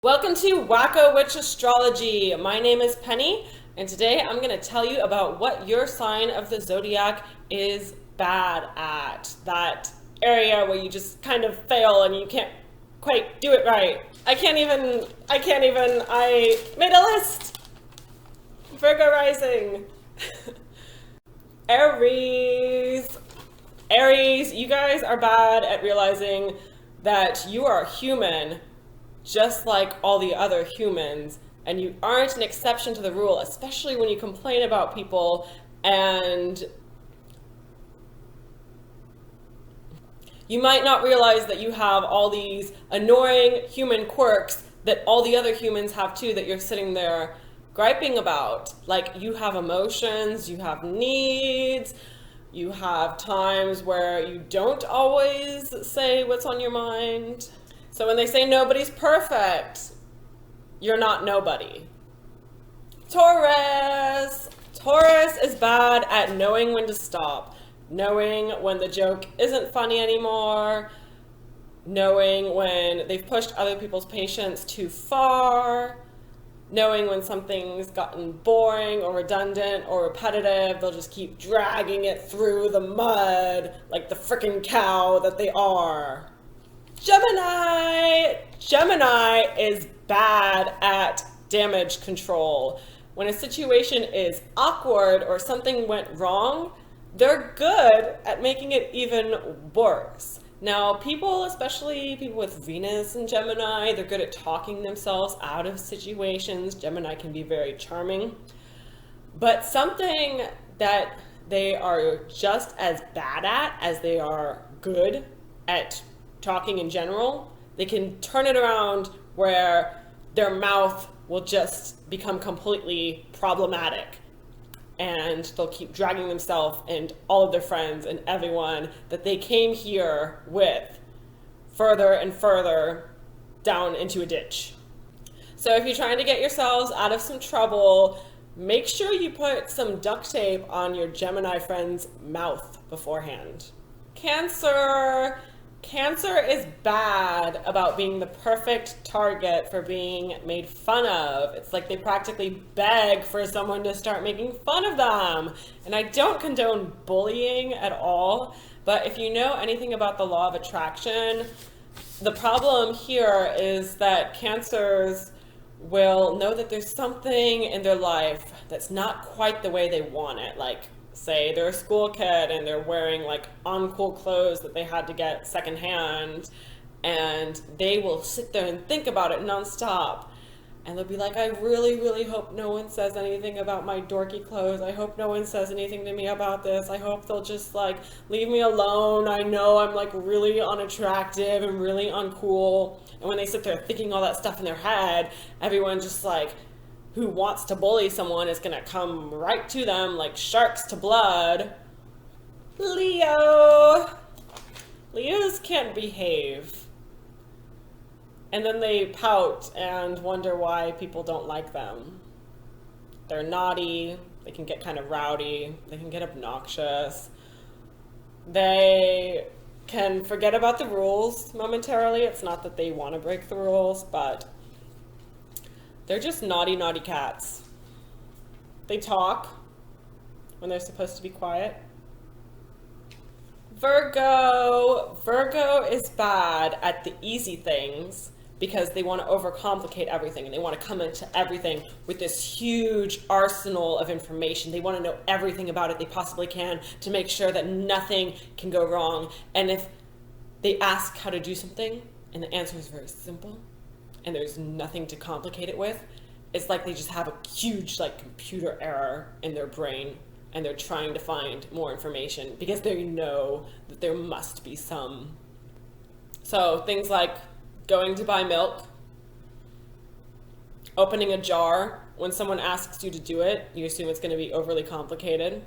Welcome to Wacko Witch Astrology. My name is Penny, and today I'm going to tell you about what your sign of the zodiac is bad at. That area where you just kind of fail and you can't quite do it right. I made a list. Virgo rising. Aries. Aries, you guys are bad at realizing that you are human just like all the other humans, and you aren't an exception to the rule, especially when you complain about people and you might not realize that you have all these annoying human quirks that all the other humans have too, that you're sitting there griping about. Like, you have emotions, you have needs, you have times where you don't always say what's on your mind. So when they say nobody's perfect, you're not nobody. Taurus. Taurus is bad at knowing when to stop, knowing when the joke isn't funny anymore, knowing when they've pushed other people's patience too far, knowing when something's gotten boring or redundant or repetitive. They'll just keep dragging it through the mud like the frickin' cow that they are. Gemini. Gemini is bad at damage control. When a situation is awkward or something went wrong, they're good at making it even worse. Now, people, especially people with Venus and Gemini, they're good at talking themselves out of situations. Gemini can be very charming. But something that they are just as bad at as they are good at talking in general, they can turn it around where their mouth will just become completely problematic, and they'll keep dragging themselves and all of their friends and everyone that they came here with further and further down into a ditch. So if you're trying to get yourselves out of some trouble, make sure you put some duct tape on your Gemini friend's mouth beforehand. Cancer. Cancer is bad about being the perfect target for being made fun of. It's like they practically beg for someone to start making fun of them. And I don't condone bullying at all, but if you know anything about the law of attraction, the problem here is that Cancers will know that there's something in their life that's not quite the way they want it. Like, say they're a school kid and they're wearing like uncool clothes that they had to get secondhand, and they will sit there and think about it nonstop, and they'll be like, I really hope no one says anything about my dorky clothes. I hope no one says anything to me about this. I hope they'll just like leave me alone. I know I'm like really unattractive and really uncool. And when they sit there thinking all that stuff in their head, everyone just like who wants to bully someone is going to come right to them like sharks to blood. Leo. Leos can't behave. And then they pout and wonder why people don't like them. They're naughty. They can get kind of rowdy. They can get obnoxious. They can forget about the rules momentarily. It's not that they want to break the rules, but they're just naughty cats. They talk when they're supposed to be quiet. Virgo. Virgo is bad at the easy things because they want to overcomplicate everything, and they want to come into everything with this huge arsenal of information. They want to know everything about it they possibly can to make sure that nothing can go wrong. And if they ask how to do something and the answer is very simple, and there's nothing to complicate it with, it's like they just have a huge like computer error in their brain, and they're trying to find more information because they know that there must be some. So things like going to buy milk, opening a jar. When someone asks you to do it, you assume it's going to be overly complicated.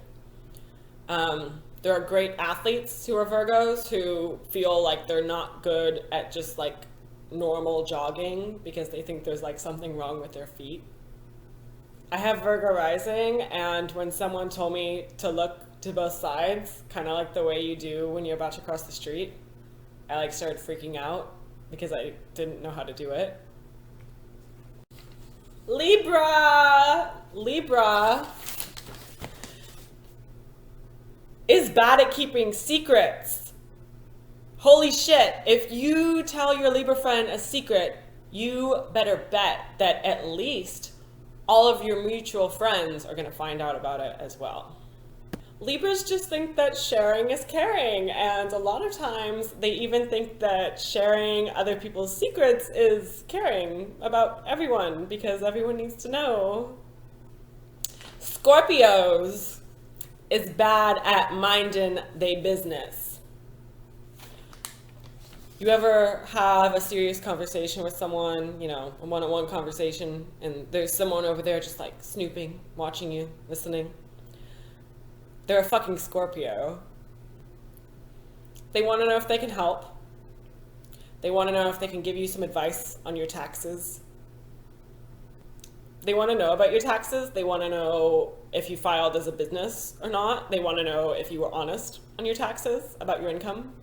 There are great athletes who are Virgos who feel like they're not good at just like normal jogging because they think there's like something wrong with their feet. I have Virgo rising, and when someone told me to look to both sides, kind of like the way you do when you're about to cross the street, I like started freaking out because I didn't know how to do it. Libra is bad at keeping secrets. Holy shit, if you tell your Libra friend a secret, you better bet that at least all of your mutual friends are going to find out about it as well. Libras just think that sharing is caring, and a lot of times they even think that sharing other people's secrets is caring about everyone because everyone needs to know. Scorpios is bad at minding they business. You ever have a serious conversation with someone, you know, a one-on-one conversation, and there's someone over there just like snooping, watching you, listening? They're a fucking Scorpio. They want to know if they can help. They want to know if they can give you some advice on your taxes. They want to know about your taxes. They want to know if you filed as a business or not. They want to know if you were honest on your taxes, about your income.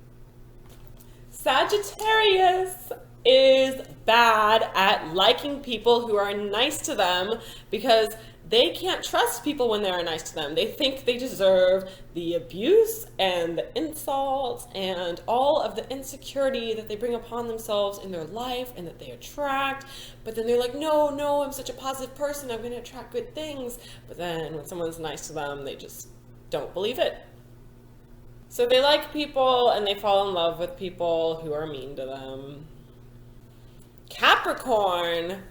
Sagittarius is bad at liking people who are nice to them because they can't trust people when they're nice to them. They think they deserve the abuse and the insults and all of the insecurity that they bring upon themselves in their life and that they attract. But then they're like, no, I'm such a positive person. I'm going to attract good things. But then when someone's nice to them, they just don't believe it. So they like people and they fall in love with people who are mean to them. Capricorn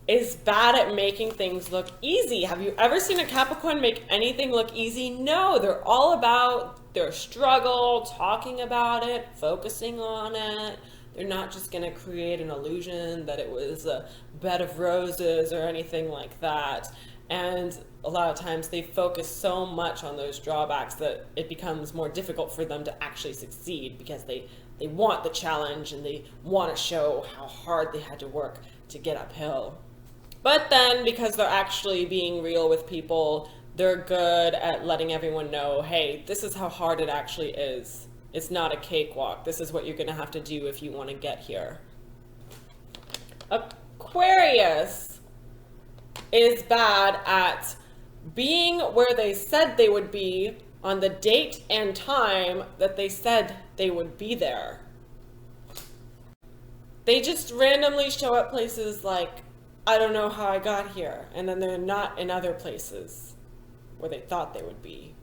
is bad at making things look easy. Have you ever seen a Capricorn make anything look easy? No, they're all about their struggle, talking about it, focusing on it. They're not just gonna create an illusion that it was a bed of roses or anything like that. And a lot of times they focus so much on those drawbacks that it becomes more difficult for them to actually succeed because they want the challenge and they want to show how hard they had to work to get uphill. But then because they're actually being real with people, they're good at letting everyone know, hey, this is how hard it actually is. It's not a cakewalk. This is what you're going to have to do if you want to get here. Aquarius is bad at being where they said they would be on the date and time that they said they would be there. They just randomly show up places like, I don't know how I got here, and then they're not in other places where they thought they would be.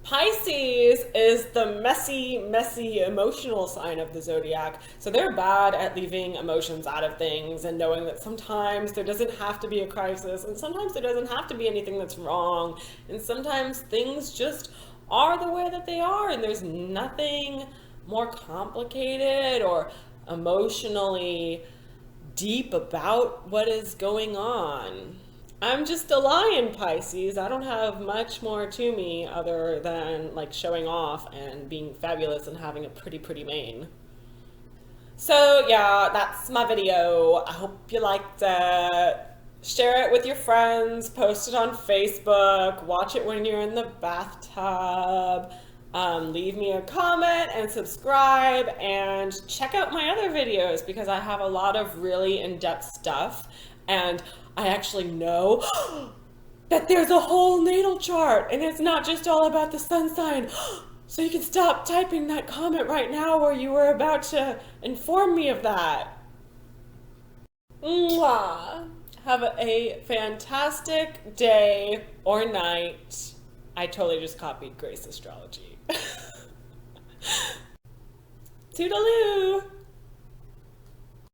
Pisces is the messy emotional sign of the zodiac. So they're bad at leaving emotions out of things and knowing that sometimes there doesn't have to be a crisis and sometimes there doesn't have to be anything that's wrong. And sometimes things just are the way that they are and there's nothing more complicated or emotionally deep about what is going on. I'm just a lion, Pisces. I don't have much more to me other than like showing off and being fabulous and having a pretty mane. So yeah, that's my video. I hope you liked it. Share it with your friends, post it on Facebook, watch it when you're in the bathtub. Leave me a comment and subscribe and check out my other videos because I have a lot of really in-depth stuff and I actually know that there's a whole natal chart and it's not just all about the sun sign. So you can stop typing that comment right now where you were about to inform me of that. Mwah. Have a fantastic day or night. I totally just copied Grace Astrology. Toodaloo!